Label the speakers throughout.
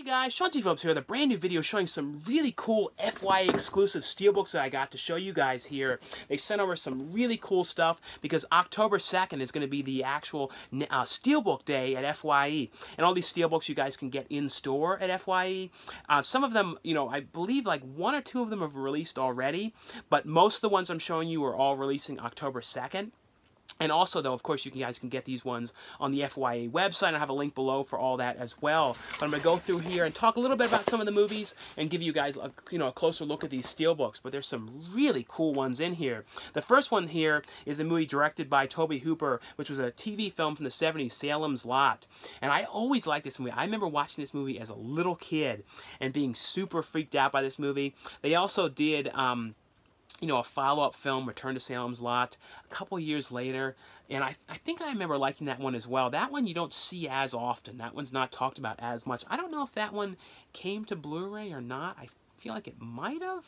Speaker 1: guys, Sean T. Phillips here with a brand new video showing some really cool FYE exclusive steelbooks that I got to show you guys here. They sent over some really cool stuff because October 2nd is going to be the actual steelbook day at FYE. And all these steelbooks you guys can get in store at FYE. Some of them, you know, I believe like one or two of them have released already, but most of the ones I'm showing you are all releasing October 2nd. And also, though, of course, you guys can get these ones on the FYE website. I have a link below for all that as well. But I'm going to go through here and talk a little bit about some of the movies and give you guys a, a closer look at these steelbooks. But there's some really cool ones in here. The first one here is a movie directed by Tobe Hooper, which was a TV film from the 70s, Salems Lot. And I always liked this movie. I remember watching this movie as a little kid and being super freaked out by this movie. They also did a follow-up film, Return to Salem's Lot, a couple years later, and I think I remember liking that one as well. That one you don't see as often. That one's not talked about as much. I don't know if that one came to Blu-ray or not. I feel like it might have,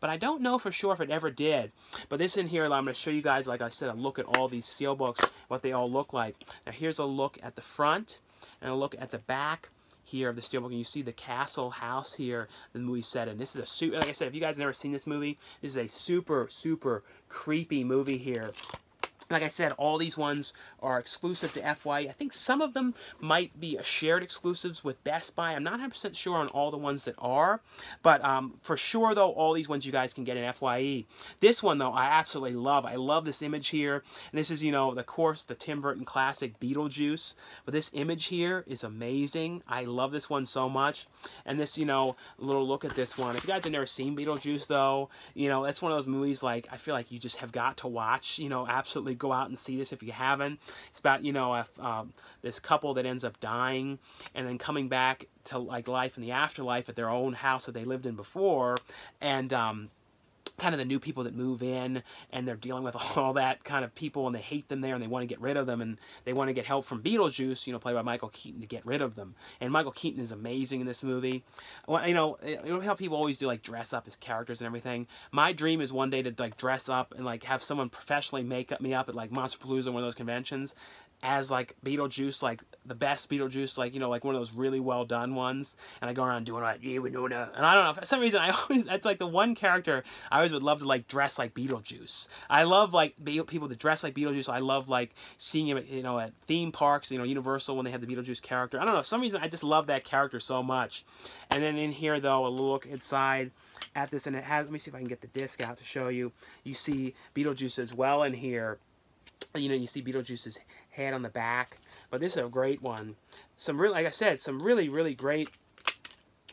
Speaker 1: but I don't know for sure if it ever did. But this in here, I'm going to show you guys, like I said, a look at all these steelbooks, what they all look like. Now here's a look at the front and a look at the back here of the steelbook, and you see the castle house here the movie set in. This is a super, like I said, if you guys have never seen this movie, this is a super creepy movie here. Like I said, all these ones are exclusive to FYE. I think some of them might be shared exclusives with Best Buy. I'm not 100% sure on all the ones that are, but for sure, though, all these ones you guys can get in FYE. This one, though, I absolutely love. I love this image here. And this is, of course, the Tim Burton classic Beetlejuice. But this image here is amazing. I love this one so much. And this, little look at this one. If you guys have never seen Beetlejuice, though, that's one of those movies, like, I feel like you just have got to watch, absolutely go out and see this if you haven't. It's about, this couple that ends up dying and then coming back to, like, life in the afterlife at their own house that they lived in before, and kind of the new people that move in, and they're dealing with all that kind of people, and they hate them there, and they want to get rid of them, and they want to get help from Beetlejuice, played by Michael Keaton, to get rid of them. And Michael Keaton is amazing in this movie. Well, how people always do, like, dress up as characters and everything. My dream is one day to, like, dress up and, like, have someone professionally make me up at, like, Monsterpalooza, one of those conventions, as, like, Beetlejuice, like, the best Beetlejuice, like, like one of those really well done ones, and I go around doing like, yeah, we know that, and I don't know, for some reason, that's like the one character I always would love to, like, dress like Beetlejuice. I love, like, people that dress like Beetlejuice. I love, like, seeing him at, at theme parks, Universal, when they have the Beetlejuice character. I don't know, for some reason, I just love that character so much. And then in here, though, a little look inside at this, and it has, let me see if I can get the disc out to show you. You see Beetlejuice as well in here. You see Beetlejuice's head on the back. But this is a great one. Some really, like I said, some really great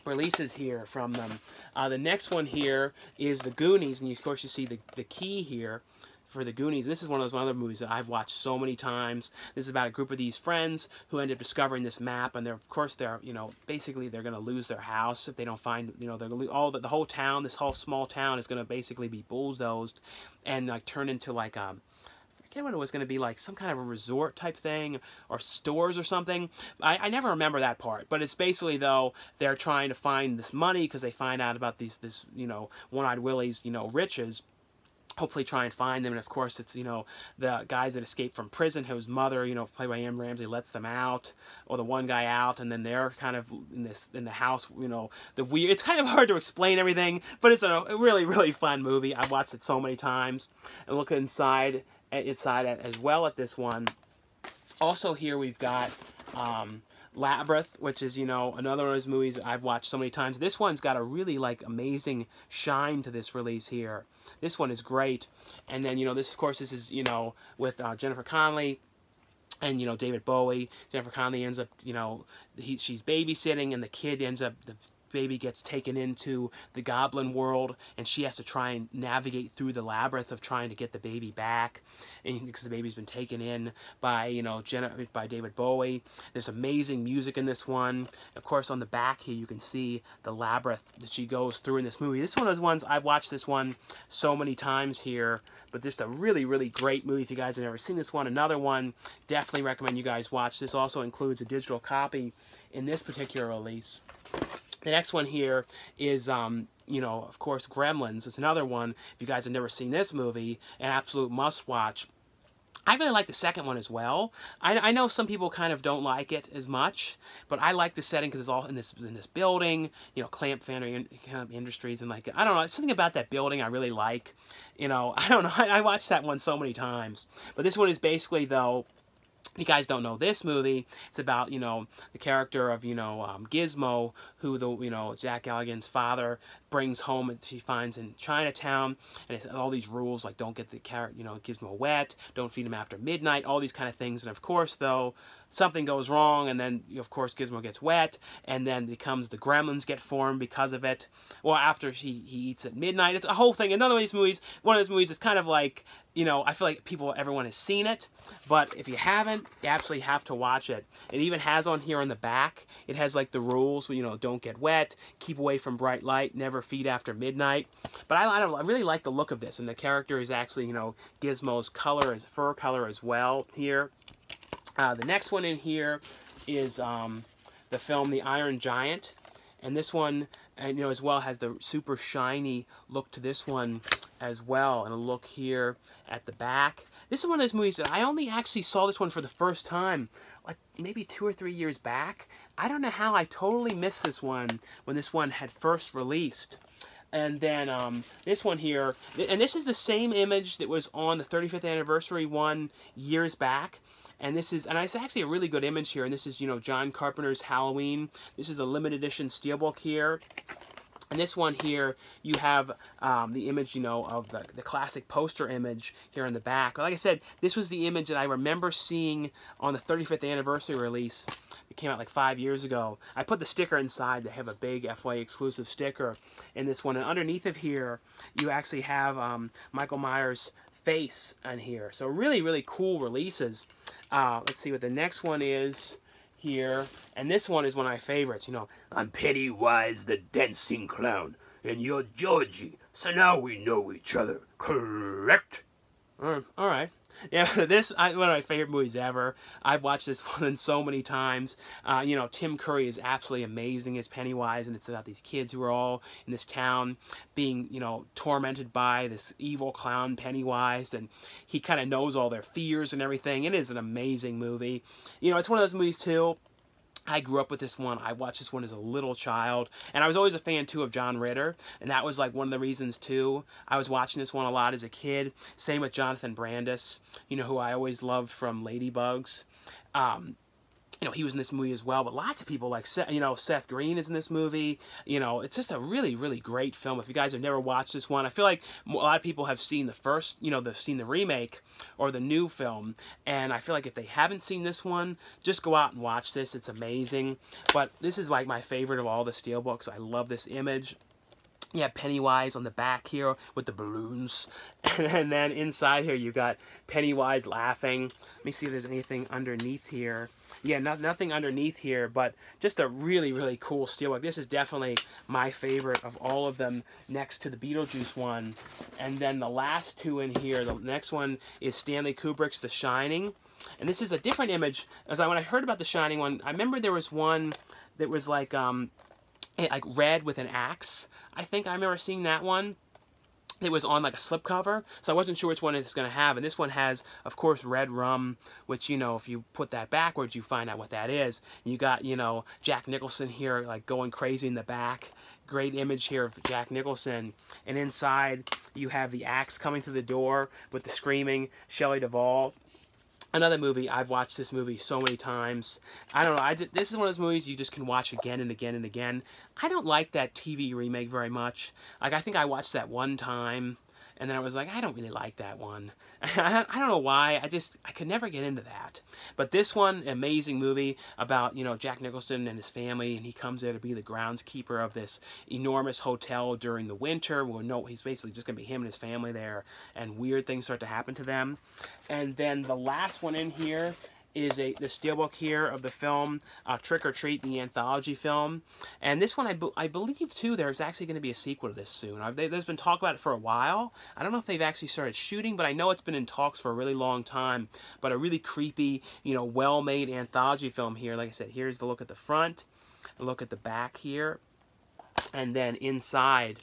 Speaker 1: releases here from them. The next one here is the Goonies, and of course you see the key here for the Goonies. This is one of those other movies that I've watched so many times. This is about a group of these friends who end up discovering this map, and they're basically they're going to lose their house if they don't find, they're going to lose the whole town. This whole small town is going to basically be bulldozed and, like, turn into, like, I forget what it was going to be, like some kind of a resort type thing or stores or something. I never remember that part, but it's basically, though, they're trying to find this money because they find out about this One-Eyed Willie's riches. Hopefully try and find them, and of course it's the guys that escape from prison whose mother played by Am Ramsey lets them out, or the one guy out, and then they're kind of in the house, the weird, it's kind of hard to explain everything, but it's a really fun movie. I've watched it so many times. And look inside as well at this one. Also here we've got Labyrinth, which is, another one of those movies that I've watched so many times. This one's got a really, like, amazing shine to this release here. This one is great. And then, this, of course, this is, with Jennifer Connelly and, David Bowie. Jennifer Connelly ends up, she's babysitting, and the kid ends up, the baby gets taken into the goblin world, and she has to try and navigate through the labyrinth of trying to get the baby back, and because the baby's been taken in by by David Bowie. There's amazing music in this one. Of course, on the back here you can see the labyrinth that she goes through in this movie. This is one of those ones I've watched this one so many times here, but just a really great movie. If you guys have never seen this one, another one definitely recommend you guys watch. This also includes a digital copy in this particular release. The next one here is, of course, Gremlins. It's another one, if you guys have never seen this movie, an absolute must-watch. I really like the second one as well. I know some people kind of don't like it as much, but I like the setting because it's all in this building, you know, Clamp Foundry Industries, and like, I don't know, something about that building I really like. You know, I don't know, I watched that one so many times. But this one is basically, though, if you guys don't know this movie, it's about, you know, the character of, you know, Gizmo, who you know, Jack Galligan's father brings home and she finds in Chinatown, and it's all these rules like don't get the you know, Gizmo wet, don't feed him after midnight, all these kind of things. And of course, though, something goes wrong, and then of course Gizmo gets wet, and then becomes the Gremlins get formed because of it. Well, after he eats at midnight, it's a whole thing. Another one of these movies, one of those movies, is kind of like, you know, I feel like everyone has seen it, but if you haven't, you absolutely have to watch it. It even has on here on the back, it has like the rules, you know, don't get wet, keep away from bright light, never feed after midnight. But I don't know, I really like the look of this, and the character is actually, you know, Gizmo's color, his fur color as well here. The next one in here is the film The Iron Giant, and this one, and you know, as well has the super shiny look to this one as well, and a look here at the back. This is one of those movies that I only actually saw this one for the first time like maybe 2 or 3 years back. I don't know how I totally missed this one when this one had first released. And then this one here, and this is the same image that was on the 35th anniversary one years back. And this is, and it's actually a really good image here. And this is, you know, John Carpenter's Halloween. This is a limited edition steelbook here. And this one here, you have the image, you know, of the classic poster image here in the back. Like I said, this was the image that I remember seeing on the 35th anniversary release. It came out like 5 years ago. I put the sticker inside. They have a big FYE exclusive sticker in this one. And underneath of here, you actually have Michael Myers' face on here. So really, really cool releases. Let's see what the next one is here. And this one is one of my favorites. You know, I'm Pennywise the dancing clown, and you're Georgie. So now we know each other, correct? All right. Yeah, this one of my favorite movies ever. I've watched this one so many times. You know, Tim Curry is absolutely amazing as Pennywise, and it's about these kids who are all in this town being, you know, tormented by this evil clown Pennywise, and he kind of knows all their fears and everything. It is an amazing movie. You know, it's one of those movies, too. I grew up with this one. I watched this one as a little child. And I was always a fan, too, of John Ritter. And that was, like, one of the reasons, too. I was watching this one a lot as a kid. Same with Jonathan Brandis, you know, who I always loved from Ladybugs. You know, he was in this movie as well, but lots of people like, you know, Seth Green is in this movie. You know, it's just a really, really great film. If you guys have never watched this one, I feel like a lot of people have seen the first, you know, they've seen the remake or the new film, and I feel like if they haven't seen this one, just go out and watch this. It's amazing. But this is like my favorite of all the steelbooks. I love this image. You have Pennywise on the back here with the balloons. And then inside here you got Pennywise laughing. Let me see if there's anything underneath here. Yeah, nothing underneath here, but just a really, really cool steelbook. This is definitely my favorite of all of them next to the Beetlejuice one. And then the last two in here, the next one is Stanley Kubrick's The Shining. And this is a different image. When I heard about The Shining one, I remember there was one that was like red with an axe. I think I remember seeing that one. It was on like a slipcover, so I wasn't sure which one it's going to have. And this one has, of course, red rum, which, you know, if you put that backwards, you find out what that is. You got, you know, Jack Nicholson here, like, going crazy in the back. Great image here of Jack Nicholson. And inside, you have the axe coming through the door with the screaming Shelley Duvall. Another movie, I've watched this movie so many times. I don't know, this is one of those movies you just can watch again and again and again. I don't like that TV remake very much. Like, I think I watched that one time, and then I was like, I don't really like that one. I don't know why, I could never get into that. But this one, amazing movie about, you know, Jack Nicholson and his family, and he comes there to be the groundskeeper of this enormous hotel during the winter. Well, no, he's basically just going to be him and his family there, and weird things start to happen to them. And then the last one in here is the steelbook here of the film Trick or Treat, the anthology film. And this one, I believe, too, there's actually going to be a sequel to this soon. There's been talk about it for a while. I don't know if they've actually started shooting, but I know it's been in talks for a really long time. But a really creepy, you know, well-made anthology film here. Like I said, here's the look at the front, a look at the back here, and then inside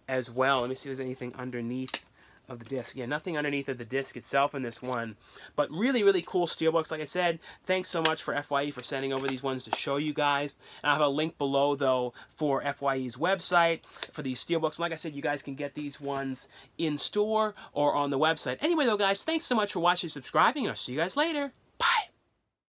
Speaker 1: as well. Let me see if there's anything underneath of the disc. Yeah, nothing underneath of the disc itself in this one. But really, really cool steelbooks. Like I said, thanks so much for FYE for sending over these ones to show you guys. And I have a link below, though, for FYE's website for these steelbooks. And like I said, you guys can get these ones in store or on the website. Anyway, though, guys, thanks so much for watching and subscribing, and I'll see you guys later.